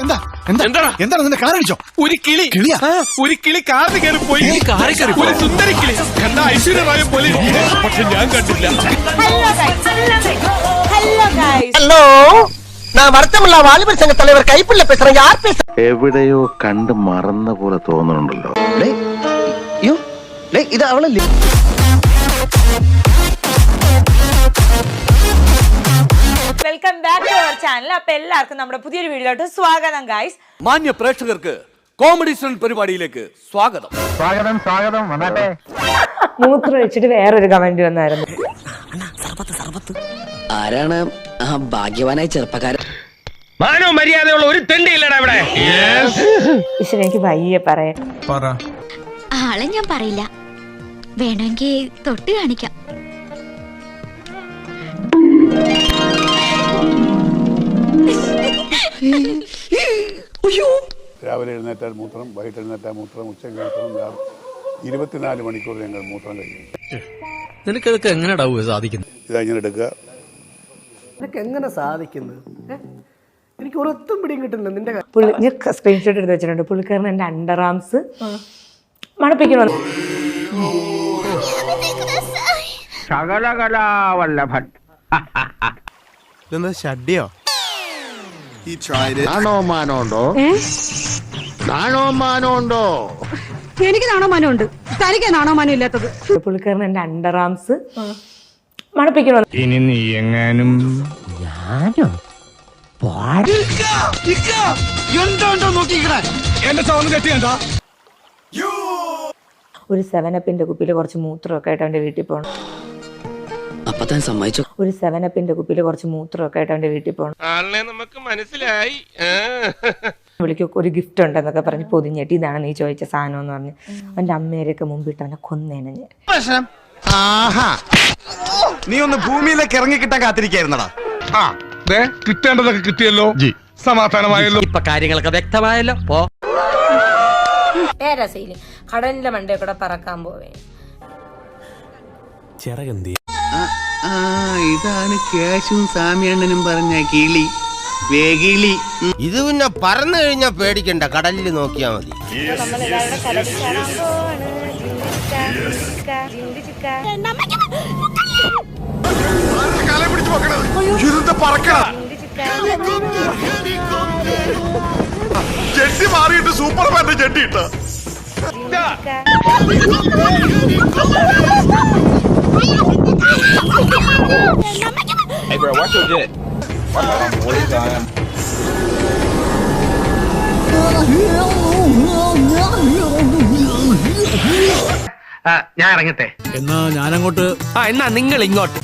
എന്താണ് നിന്റെ കാറടിച്ചോ? ഒരു കിളി കാറിന് കയറി പോയി. ഒരു സുന്ദരി കിളി കണ്ട ഐശ്വര്യമായ പോലെ, പക്ഷെ ഞാൻ കണ്ടില്ല. ഹലോ, நான் வருத்தமில்லா வாலிபர் சங்க தலைவர் கைப்புள்ள பேசுறேன். யார் பேச? എവിടെയോ കണ്ട് മറന്ന പോലെ തോന്നുന്നുണ്ടല്ലോ. ഇത് അവളല്ലേ? Welcome back to our channel. അപ്പൊ എല്ലാവർക്കും നമ്മുടെ പുതിയൊരു വീഡിയോയിലോട്ട് സ്വാഗതം ഗൈസ്. മാന്യ പ്രേക്ഷകർക്ക് കോമഡി സ്റ്റാൻഡ് പരിപാടിയിലേക്ക് സ്വാഗതം. വന്നാട്ടെ. മൂത്രം വെച്ചിട്ട് വേറൊരു കമന്റ് വന്നായിരുന്നു. ആരാണ് ആ ഭാഗ്യവാനായ ചെറുപ്പക്കാരൻ? മാനോ മര്യാദയുള്ള ഒരു തെണ്ടിയില്ലടാ ഇവിടെ. ഈശ്വര, എനിക്ക് വയ്യ പറയാൻ. ആളെ ഞാൻ പറയില്ല, വേണമെങ്കിൽ തൊട്ട് കാണിക്കാം. രാവിലെ എഴുന്നേറ്റാൽ മൂത്രം, വൈകിട്ട് എഴുന്നേറ്റാൽ മൂത്രം, ഉച്ചയ്ക്ക് മൂത്രം, 24 മണിക്കൂർ ഞങ്ങൾ മൂത്രം കഴിയും. നിനക്കതൊക്കെ എങ്ങനെയാ സാധിക്കുന്നത്? ഇതാ ഇങ്ങനെ എടുക്കുക. നിനക്ക് എങ്ങനെ സാധിക്കുന്നത്? എനിക്ക് ഒരൊത്തും പിടിയും കിട്ടുന്നില്ല നിന്റെ. ഞാൻ സ്ക്രീൻഷോട്ട് എടുത്ത് വെച്ചിട്ടുണ്ട്. പുള്ളിക്കാരൻ എന്റെ അണ്ടർ ആംസ് മണപ്പിക്കണം. ശകലകലാവല്ലഭൻ. ഷഡ്ഡിയോ? നാണോ മാനോ ഉണ്ടോ? എനിക്ക് നാണോമാനമുണ്ട്, തനിക്ക് നാണോമാനം ഇല്ലാത്തത്. പുള്ളിക്കാരൻ എന്റെ അണ്ടർ ആംസ് മണപ്പിക്കണം. ഇനി നീ എങ്ങാനും ഒരു 7-Upന്റെ കുപ്പിയിൽ കുറച്ച് മൂത്രമൊക്കെ ആയിട്ട് അവന്റെ വീട്ടിൽ പോകണം. അപ്പൊ താൻ സമ്മതിച്ചു? ഒരു 7-Upന്റെ കുപ്പിയിൽ കുറച്ച് മൂത്രമൊക്കെ ആയിട്ട് അവന്റെ വീട്ടിൽ പോകണം. ആളിനെ നമുക്ക് മനസ്സിലായി. വിളിക്കൊക്കെ ഒരു ഗിഫ്റ്റ് ഉണ്ടെന്നൊക്കെ പറഞ്ഞ് പൊതിഞ്ഞിട്ട് ഇതാണ് നീ ചോദിച്ച സാധനം എന്ന് പറഞ്ഞ് അവന്റെ അമ്മേരെയൊക്കെ മുമ്പിട്ട് അവനെ കൊന്നേനെ ഞാൻ. നീ ഒന്ന് ഭൂമിയിലേക്ക് ഇറങ്ങിക്കിട്ടാൻ കാത്തിരിക്കായിരുന്നടാ. കിട്ടേണ്ടതൊക്കെ കിട്ടിയല്ലോ, സമാധാനമായല്ലോ. ഇപ്പൊ കാര്യങ്ങളൊക്കെ വ്യക്തമായല്ലോ. പോ. രസയില് കടലിന്റെ മണ്ടേ കൂടെ പറക്കാൻ പോവേ. ഇതാണ് കേശും സാമിയണ്ണനും പറഞ്ഞ കിളി വേഗിളി. ഇത് പിന്നെ പറന്നു കഴിഞ്ഞാ പേടിക്കണ്ട, കടലിൽ നോക്കിയാ മതി. ചെട്ടി മാറിയിട്ട് സൂപ്പർമാന്റെ ചെട്ടി ഇട്ട. ഞാൻ ഇറങ്ങട്ടെ. എന്നാ ഞാനങ്ങോട്ട്. എന്നാ നിങ്ങൾ ഇങ്ങോട്ട്.